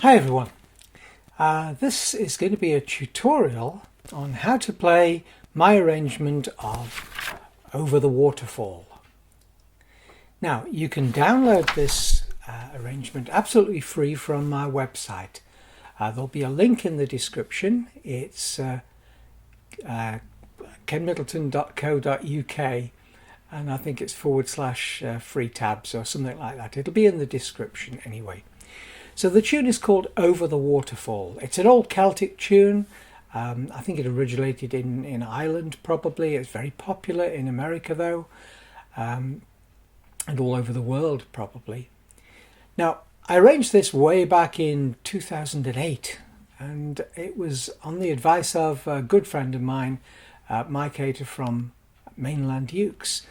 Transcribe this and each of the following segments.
Hi everyone, this is going to be a tutorial on how to play my arrangement of Over the Waterfall. Now you can download this arrangement absolutely free from my website. There'll be a link in the description. It's kenmiddleton.co.uk and I think it's / free tabs or something like that. It'll be in the description anyway. So the tune is called Over the Waterfall. It's an old Celtic tune. I think it originated in Ireland probably. It's very popular in America though, and all over the world probably. Now I arranged this way back in 2008 and it was on the advice of a good friend of mine, Mike Hayter from Mainland Ukes.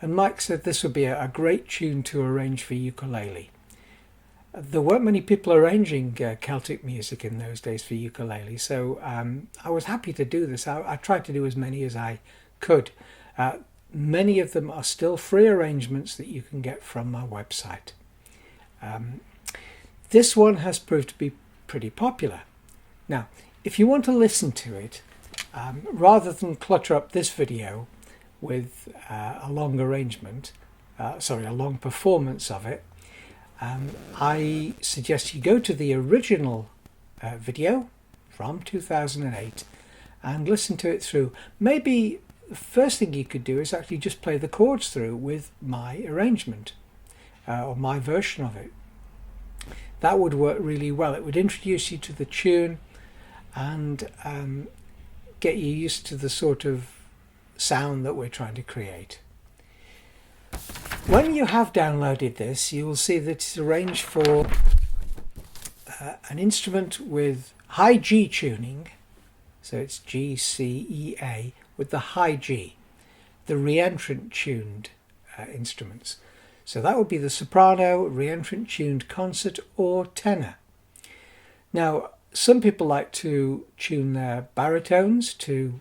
And Mike said this would be a great tune to arrange for ukulele. There weren't many people arranging Celtic music in those days for ukulele, so I was happy to do this. I tried to do as many as I could. Many of them are still free arrangements that you can get from my website. This one has proved to be pretty popular. Now, if you want to listen to it, rather than clutter up this video with a long arrangement, a long performance of it, I suggest you go to the original video from 2008 and listen to it through. Maybe the first thing you could do is actually just play the chords through with my arrangement or my version of it. That would work really well. It would introduce you to the tune and get you used to the sort of sound that we're trying to create. When you have downloaded this, you will see that it's arranged for an instrument with high G tuning, so it's G, C, E, A, with the high G, the reentrant tuned instruments. So that would be the soprano, reentrant tuned concert, or tenor. Now, some people like to tune their baritones to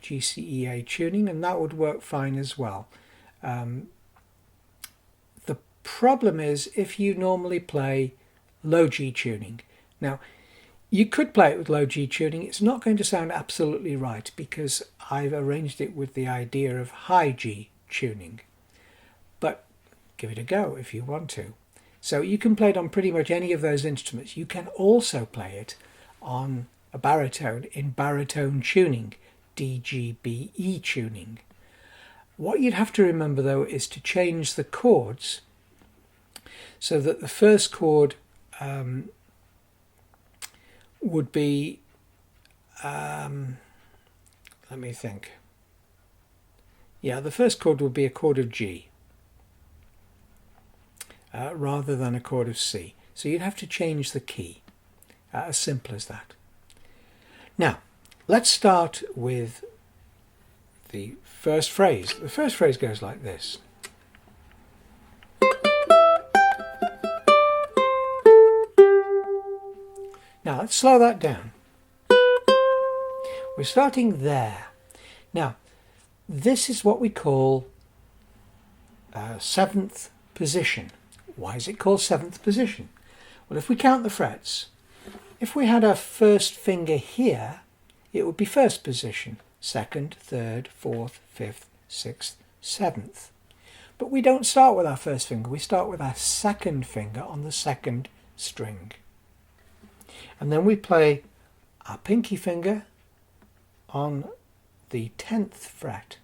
G, C, E, A tuning, and that would work fine as well. The problem is if you normally play low G tuning. Now you could play it with low G tuning, it's not going to sound absolutely right because I've arranged it with the idea of high G tuning, but give it a go if you want to. So you can play it on pretty much any of those instruments. You can also play it on a baritone in baritone tuning, D, G, B, E tuning. What you'd have to remember though is to change the chords so that the first chord would be, let me think. Yeah, the first chord would be a chord of G rather than a chord of C. So you'd have to change the key, as simple as that. Now, let's start with the first phrase. The first phrase goes like this. Now let's slow that down. We're starting there. Now this is what we call seventh position. Why is it called seventh position? Well, if we count the frets, if we had our first finger here, it would be first position, second, third, fourth, fifth, sixth, seventh. But we don't start with our first finger, we start with our second finger on the second string. And then we play our pinky finger on the 10th fret.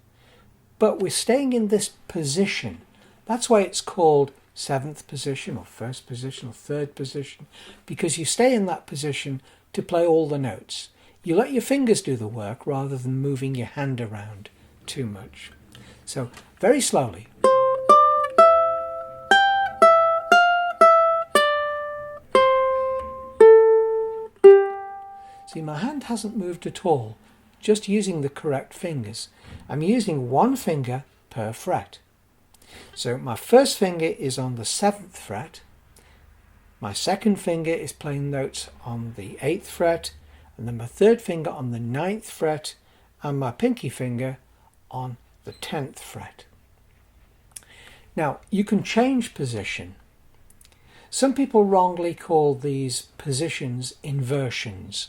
But we're staying in this position. That's why it's called seventh position or first position or third position, because you stay in that position to play all the notes. You let your fingers do the work rather than moving your hand around too much. So very slowly. See, my hand hasn't moved at all, just using the correct fingers. I'm using one finger per fret. So my first finger is on the 7th fret, my second finger is playing notes on the 8th fret, and then my third finger on the 9th fret, and my pinky finger on the 10th fret. Now you can change position. Some people wrongly call these positions inversions.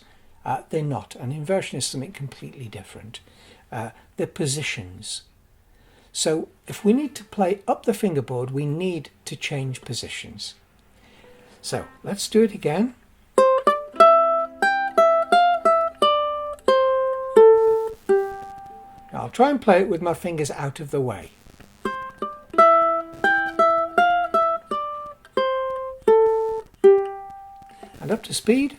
They're not. An inversion is something completely different. They're positions. So if we need to play up the fingerboard, we need to change positions. So let's do it again. I'll try and play it with my fingers out of the way. And up to speed.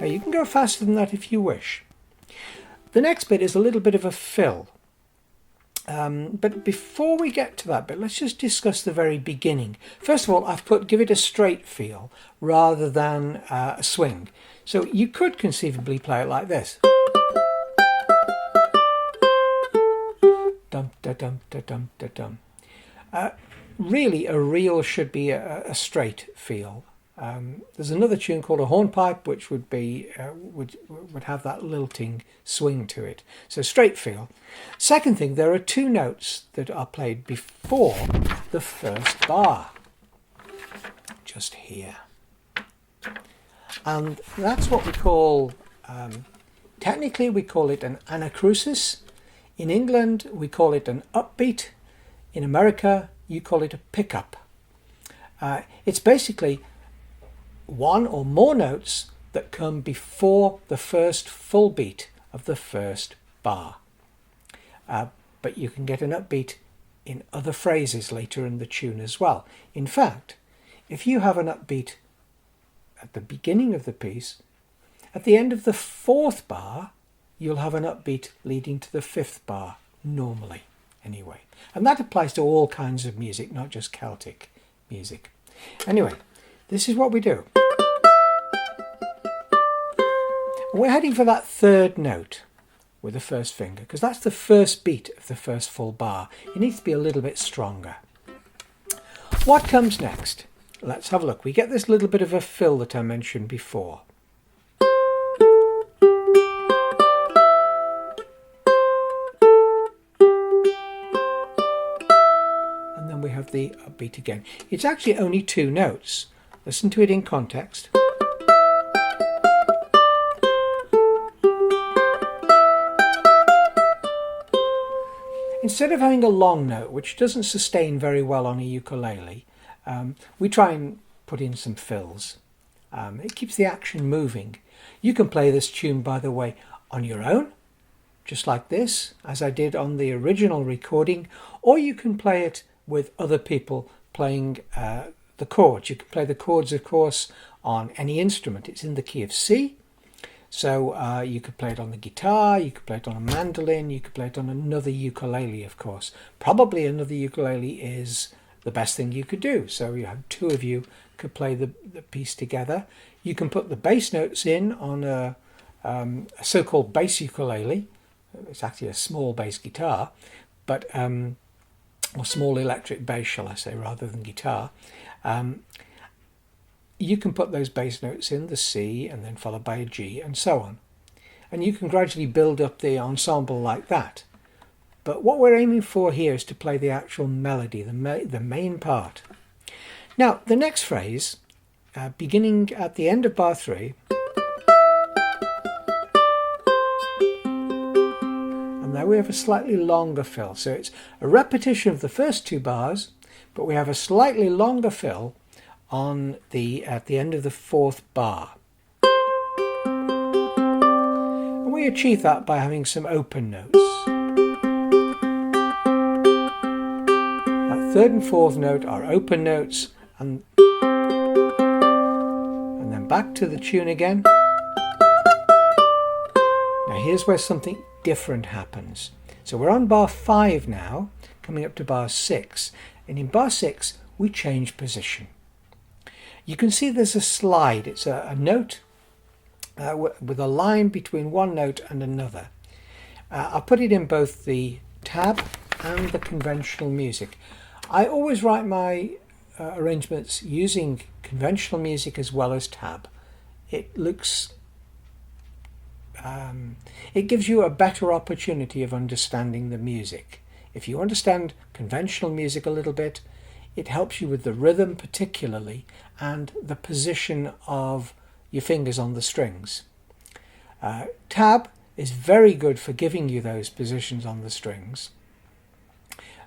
Now you can go faster than that if you wish. The next bit is a little bit of a fill. But before we get to that bit, let's just discuss the very beginning. First of all, I've give it a straight feel rather than a swing. So you could conceivably play it like this. Dum da dum da dum da dum. Really, a reel should be a straight feel. There's another tune called a hornpipe, which would be would have that lilting swing to it. So straight feel. Second thing, there are two notes that are played before the first bar, just here, and that's what we call. Technically, we call it an anacrusis. In England, we call it an upbeat. In America, you call it a pickup. It's basically one or more notes that come before the first full beat of the first bar. But you can get an upbeat in other phrases later in the tune as well. In fact, if you have an upbeat at the beginning of the piece, at the end of the fourth bar, you'll have an upbeat leading to the fifth bar, normally, anyway. And that applies to all kinds of music, not just Celtic music. Anyway, this is what we do. We're heading for that third note with the first finger, because that's the first beat of the first full bar. It needs to be a little bit stronger. What comes next? Let's have a look. We get this little bit of a fill that I mentioned before. And then we have the upbeat again. It's actually only two notes. Listen to it in context. Instead of having a long note, which doesn't sustain very well on a ukulele, we try and put in some fills. It keeps the action moving. You can play this tune, by the way, on your own, just like this, as I did on the original recording, or you can play it with other people playing the chords. You can play the chords, of course, on any instrument. It's in the key of C. So you could play it on the guitar, you could play it on a mandolin, you could play it on another ukulele, of course. Probably another ukulele is the best thing you could do. So you have two of you could play the piece together. You can put the bass notes in on a so-called bass ukulele. It's actually a small bass guitar, but or small electric bass, shall I say, rather than guitar. You can put those bass notes in, the C, and then followed by a G, and so on. And you can gradually build up the ensemble like that. But what we're aiming for here is to play the actual melody, the main part. Now, the next phrase, beginning at the end of bar 3, and now we have a slightly longer fill. So it's a repetition of the first two bars, but we have a slightly longer fill at the end of the fourth bar. And we achieve that by having some open notes. That third and fourth note are open notes, and then back to the tune again. Now here's where something different happens. So we're on bar 5 now, coming up to bar 6, and in bar 6 we change position. You can see there's a slide. It's a note with a line between one note and another. I'll put it in both the tab and the conventional music. I always write my arrangements using conventional music as well as tab. It gives you a better opportunity of understanding the music If you understand conventional music a little bit, it helps you with the rhythm particularly and the position of your fingers on the strings. Tab is very good for giving you those positions on the strings.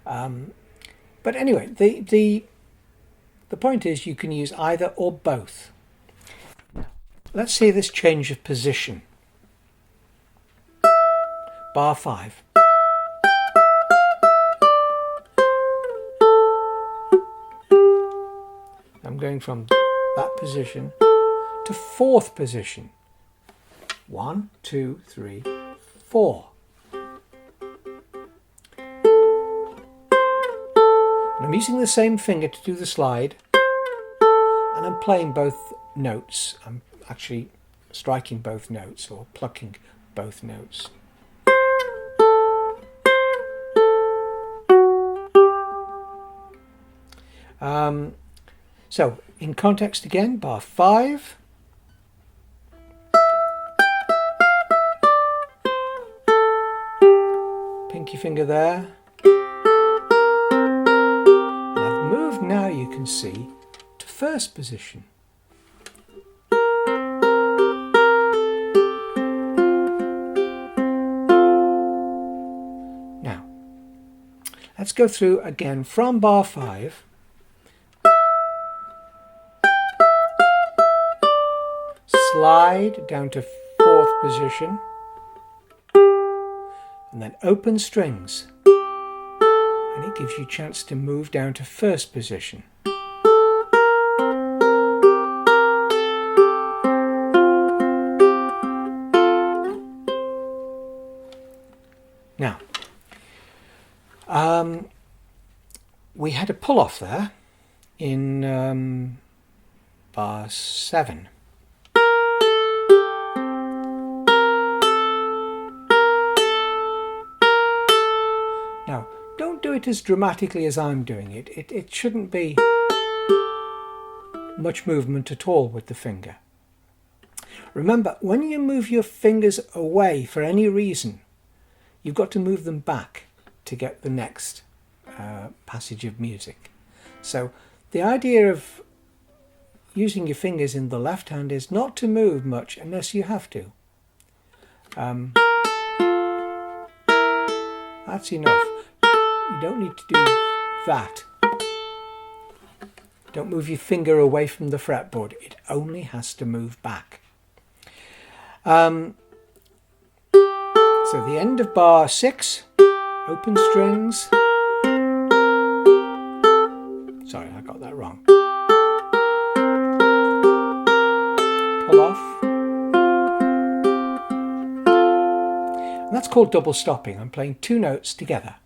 But anyway, the point is you can use either or both. Let's see this change of position. Bar 5. I'm going from that position to 4th position. 1, 2, 3, 4. And I'm using the same finger to do the slide, and I'm playing both notes. I'm actually striking both notes or plucking both notes. So in context again, bar 5. Pinky finger there. And I've moved now, you can see, to 1st position. Now, let's go through again from bar 5. Slide down to 4th position, and then open strings, and it gives you a chance to move down to 1st position. Now, we had a pull off there in bar 7. Now, don't do it as dramatically as I'm doing it. It shouldn't be much movement at all with the finger. Remember, when you move your fingers away for any reason, you've got to move them back to get the next passage of music. So the idea of using your fingers in the left hand is not to move much unless you have to. That's enough. You don't need to do that. Don't move your finger away from the fretboard. It only has to move back. So the end of bar 6, open strings. Sorry, I got that wrong. Pull off. And that's called double stopping. I'm playing 2 notes together.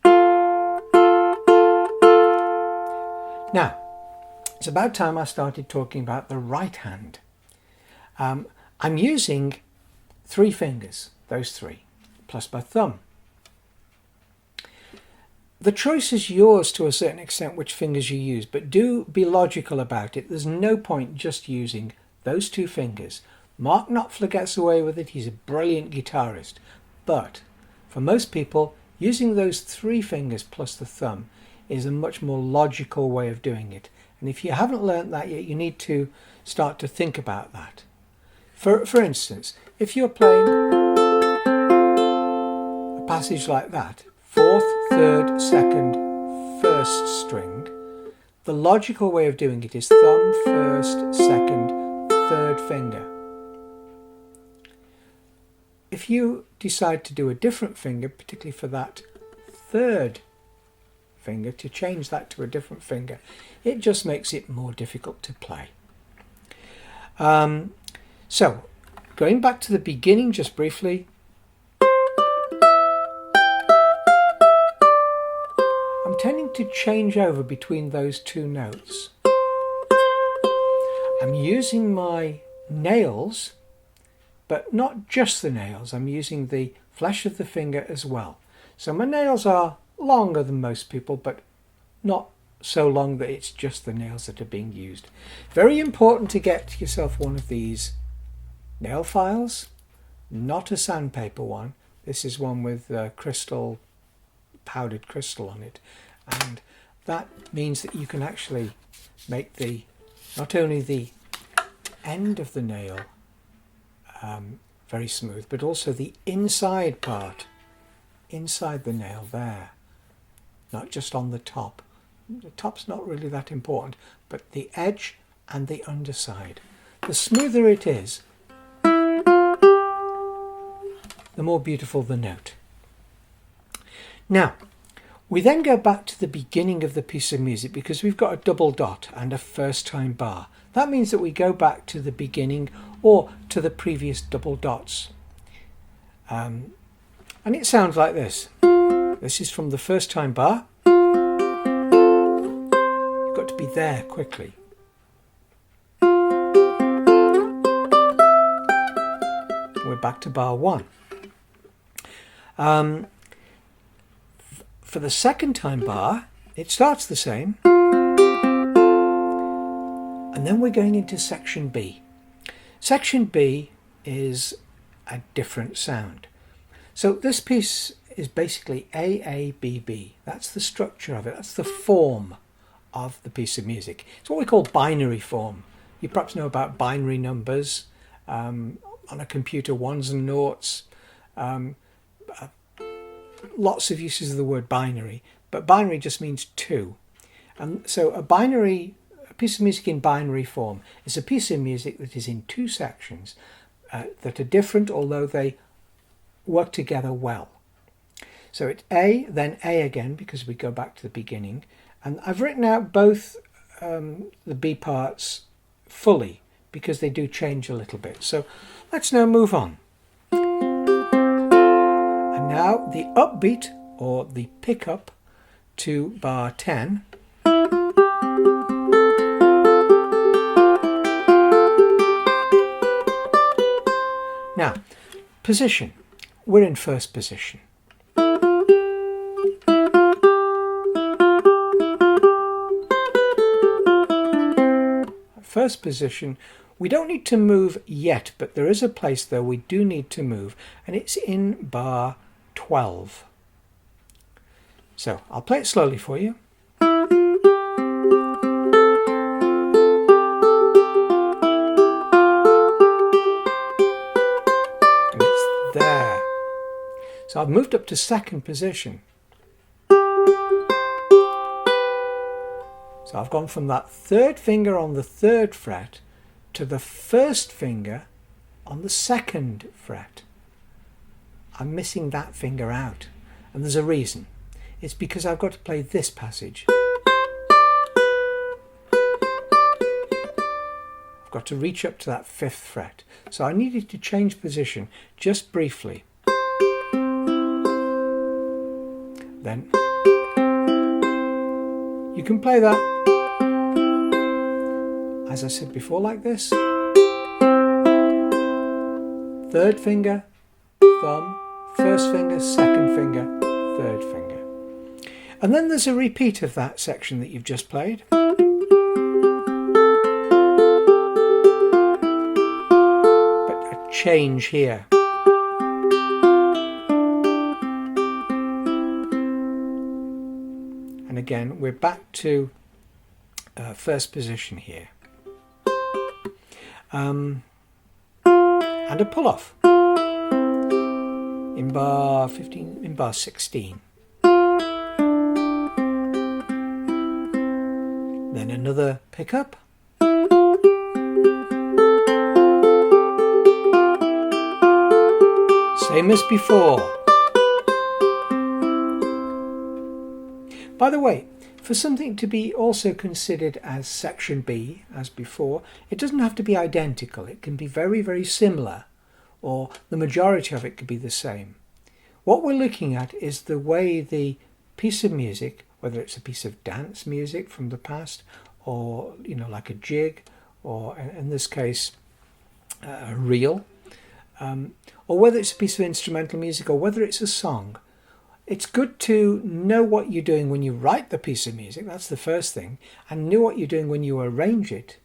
Now, it's about time I started talking about the right hand. I'm using 3 fingers, those 3, plus my thumb. The choice is yours to a certain extent which fingers you use, but do be logical about it. There's no point just using those 2 fingers. Mark Knopfler gets away with it. He's a brilliant guitarist. But for most people, using those 3 fingers plus the thumb is a much more logical way of doing it. And if you haven't learnt that yet, you need to start to think about that. For instance, if you're playing a passage like that, 4th, 3rd, 2nd, 1st string, the logical way of doing it is thumb, 1st, 2nd, 3rd finger. If you decide to do a different finger, particularly for that 3rd finger, to change that to a different finger, it just makes it more difficult to play. So, going back to the beginning just briefly, I'm tending to change over between those 2 notes. I'm using my nails, but not just the nails. I'm using the flesh of the finger as well. So my nails are longer than most people, but not so long that it's just the nails that are being used. Very important to get yourself one of these nail files, not a sandpaper one. This is one with crystal powdered crystal on it, and that means that you can actually make not only the end of the nail very smooth, but also the inside part, inside the nail there, not just on the top. The top's not really that important, but the edge and the underside. The smoother it is, the more beautiful the note. Now, we then go back to the beginning of the piece of music because we've got a double dot and a first time bar. That means that we go back to the beginning or to the previous double dots. And it sounds like this. This is from the first time bar. You've got to be there quickly. We're back to bar 1. For the second time bar, it starts the same, and then we're going into section B. Section B is a different sound. So this piece is basically A, A, B, B. That's the structure of it. That's the form of the piece of music. It's what we call binary form. You perhaps know about binary numbers on a computer, ones and noughts. Lots of uses of the word binary, but binary just means 2. And so a piece of music in binary form is a piece of music that is in 2 sections that are different, although they work together well. So it's A, then A again, because we go back to the beginning. And I've written out both the B parts fully because they do change a little bit. So let's now move on. And now the upbeat, or the pickup, to bar 10. Now, position. We're in first position. First position, we don't need to move yet, but there is a place though we do need to move, and it's in bar 12. So I'll play it slowly for you. And it's there. So I've moved up to second position. So I've gone from that third finger on the 3rd fret to the first finger on the 2nd fret. I'm missing that finger out, and there's a reason. It's because I've got to play this passage. I've got to reach up to that 5th fret. So I needed to change position just briefly. Then you can play that, as I said before, like this. 3rd finger, thumb, 1st finger, 2nd finger, 3rd finger. And then there's a repeat of that section that you've just played. But a change here. And again, we're back to first position here. And a pull-off in bar 15, in bar 16. Then another pickup. Same as before. By the way, for something to be also considered as section B, as before, it doesn't have to be identical. It can be very, very similar, or the majority of it could be the same. What we're looking at is the way the piece of music, whether it's a piece of dance music from the past, or like a jig, or in this case a reel, or whether it's a piece of instrumental music, or whether it's a song. It's good to know what you're doing when you write the piece of music. That's the first thing, and know what you're doing when you arrange it.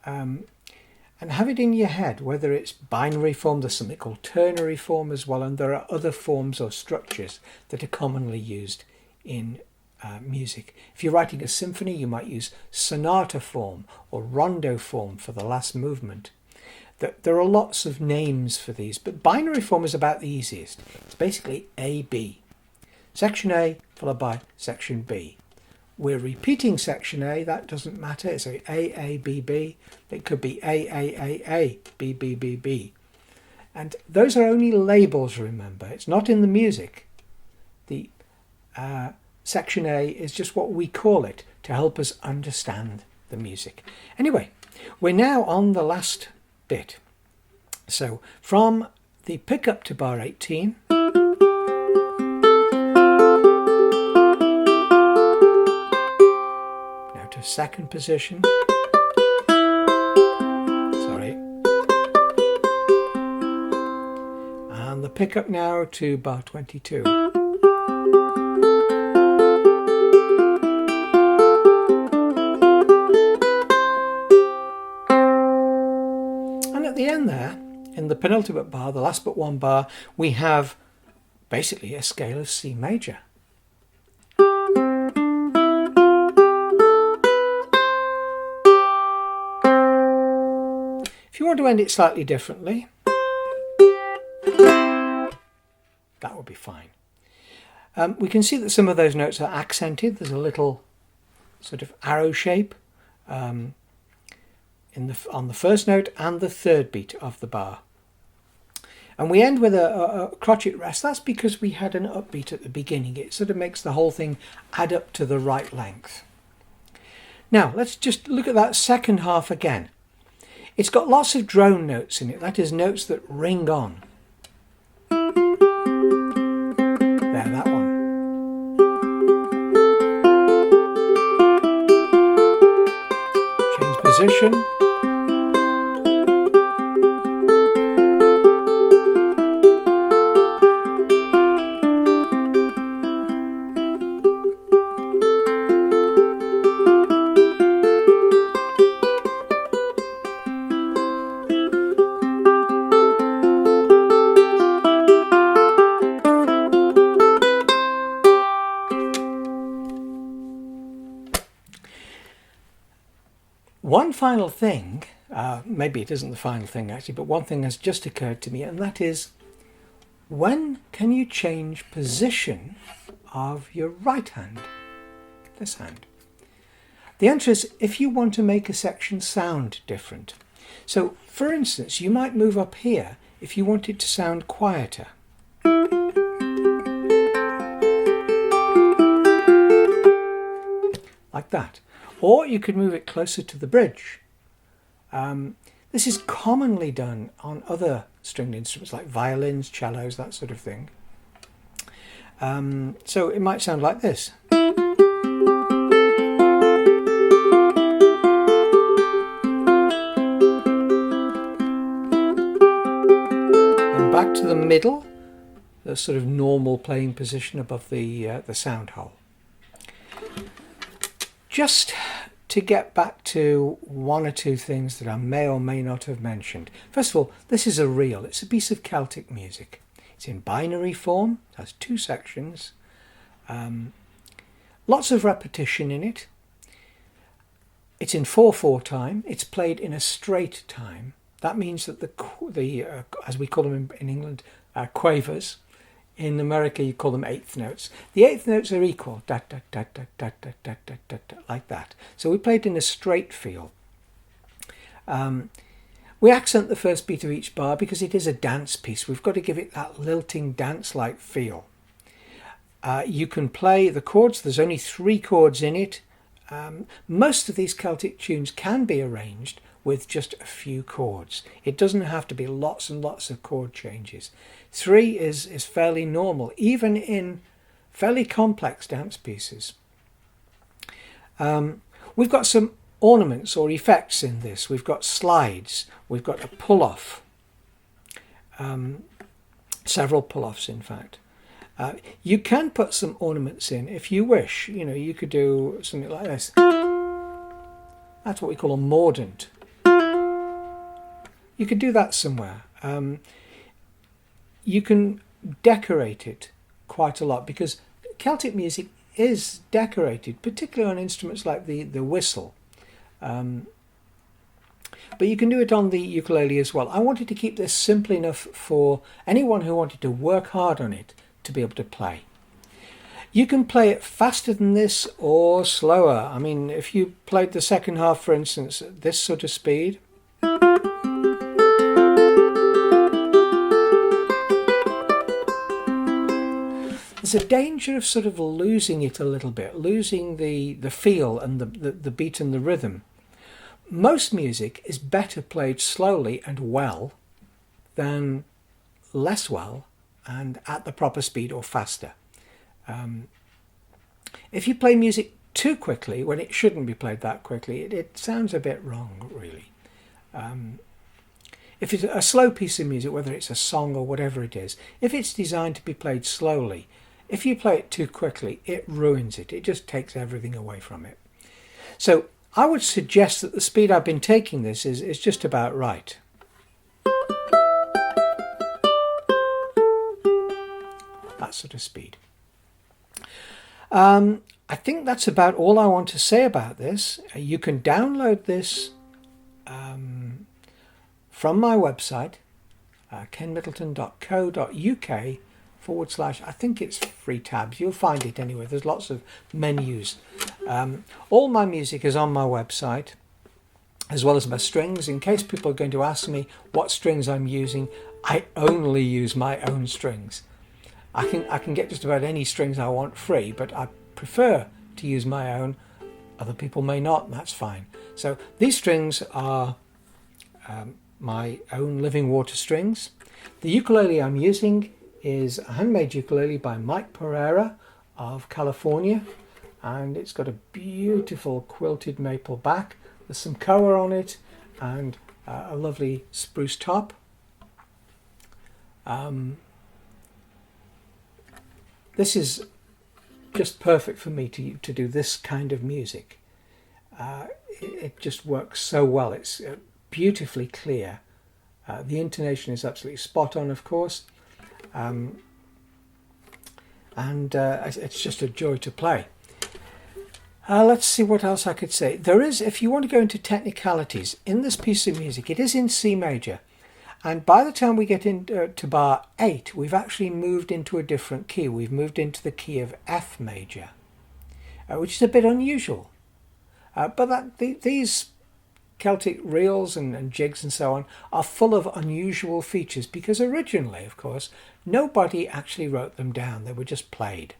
And and have it in your head, whether it's binary form, there's something called ternary form as well, and there are other forms or structures that are commonly used in music. If you're writing a symphony, you might use sonata form or rondo form for the last movement. There are lots of names for these, but binary form is about the easiest. It's basically A, B. Section A followed by section B. We're repeating section A, that doesn't matter. It's A, B, B. It could be A, B, B, B, B. And those are only labels, remember. It's not in the music. The section A is just what we call it to help us understand the music. Anyway, we're now on the last bit. So from the pickup to bar 18, now to second position, sorry, and the pickup now to bar 22. There, in the penultimate bar, the last but one bar, we have basically a scale of C major. If you want to end it slightly differently, that would be fine. We can see that some of those notes are accented. There's a little sort of arrow shape on the first note and the third beat of the bar. And we end with a crotchet rest. That's because we had an upbeat at the beginning. It sort of makes the whole thing add up to the right length. Now let's just look at that second half again. It's got lots of drone notes in it. That is notes that ring on. There, that one. Change position. One final thing, maybe it isn't the final thing actually, but one thing has just occurred to me, and that is, when can you change position of your right hand, this hand? The answer is if you want to make a section sound different. So, for instance, you might move up here if you want it to sound quieter. Like that. Or you could move it closer to the bridge. This is commonly done on other stringed instruments like violins, cellos, that sort of thing. So it might sound like this. And back to the middle, the sort of normal playing position above the sound hole. Just to get back to one or two things that I may or may not have mentioned. First of all, this is a reel. It's a piece of Celtic music. It's in binary form. It has two sections. Lots of repetition in it. It's in 4/4 time. It's played in a straight time. That means that the as we call them in England, quavers. In America, you call them eighth notes. The eighth notes are equal, da, da, da, da, da, da, da, da, da, da, like that. So we play it in a straight feel. We accent the first beat of each bar because it is a dance piece. We've got to give it that lilting dance-like feel. You can play the chords. There's only 3 chords in it. Most of these Celtic tunes can be arranged with just a few chords. It doesn't have to be lots and lots of chord changes. 3 is fairly normal, even in fairly complex dance pieces. We've got some ornaments or effects in this. We've got slides, we've got a pull-off, several pull-offs in fact. You can put some ornaments in if you wish. You know, you could do something like this. That's what we call a mordant. you could do that somewhere. You can decorate it quite a lot, because Celtic music is decorated, particularly on instruments like the whistle. But you can do it on the ukulele as well. I wanted to keep this simple enough for anyone who wanted to work hard on it to be able to play. You can play it faster than this or slower. I mean, if you played the second half, for instance, at this sort of speed, there's a danger of sort of losing it a little bit, losing the feel and the beat and the rhythm. Most music is better played slowly and well than less well and at the proper speed or faster. If you play music too quickly when it shouldn't be played that quickly, it sounds a bit wrong, really. If it's a slow piece of music, whether it's a song or whatever it is, if it's designed to be played slowly, if you play it too quickly, it ruins it. It just takes everything away from it. So I would suggest that the speed I've been taking this is just about right. That sort of speed. I think that's about all I want to say about this. You can download this from my website, kenmiddleton.co.uk/, I think it's free tabs. You'll find it anyway. There's lots of menus. All my music is on my website, as well as my strings. In case people are going to ask me what strings I'm using, I only use my own strings. I can get just about any strings I want free, but I prefer to use my own. Other people may not, and that's fine. So these strings are my own living water strings. The ukulele I'm using is a handmade ukulele by Mike Pereira of California, and it's got a beautiful quilted maple back. There's some color on it and a lovely spruce top. This is just perfect for me to do this kind of music. It just works so well. It's beautifully clear. The intonation is absolutely spot on, of course. It's just a joy to play. Let's see what else I could say. There is, if you want to go into technicalities, in this piece of music, it is in C major. And by the time we get into bar 8, we've actually moved into a different key. We've moved into the key of F major, which is a bit unusual. But these Celtic reels and jigs and so on are full of unusual features, because originally, of course, nobody actually wrote them down. They were just played.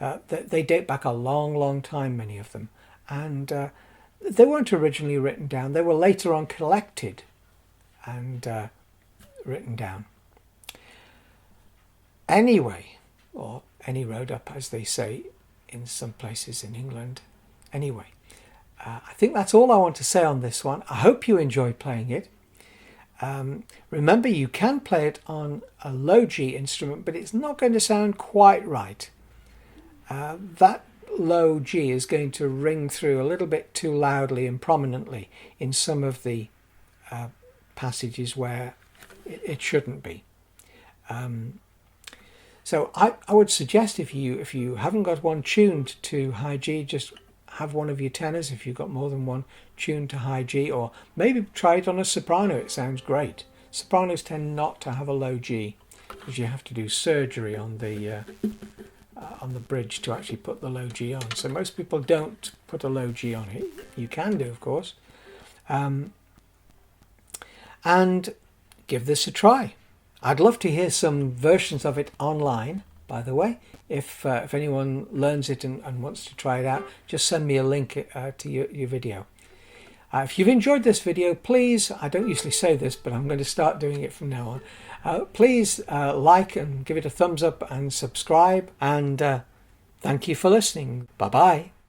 They date back a long, long time, many of them. And they weren't originally written down. They were later on collected and written down. Anyway, or any road up, as they say in some places in England. Anyway, I think that's all I want to say on this one. I hope you enjoyed playing it. Remember, you can play it on a low G instrument, but it's not going to sound quite right. That low G is going to ring through a little bit too loudly and prominently in some of the passages where it shouldn't be. So I would suggest, if you haven't got one tuned to high G, just have one of your tenors if you've got more than one tuned to high G, or maybe try it on a soprano. It sounds great. Sopranos tend not to have a low G because you have to do surgery on the bridge to actually put the low G on. So most people don't put a low G on it. You can do, of course. And give this a try. I'd love to hear some versions of it online, by the way. If anyone learns it and wants to try it out, just send me a link to your video. If you've enjoyed this video, please, I don't usually say this, but I'm going to start doing it from now on. Please like and give it a thumbs up and subscribe. And thank you for listening. Bye-bye.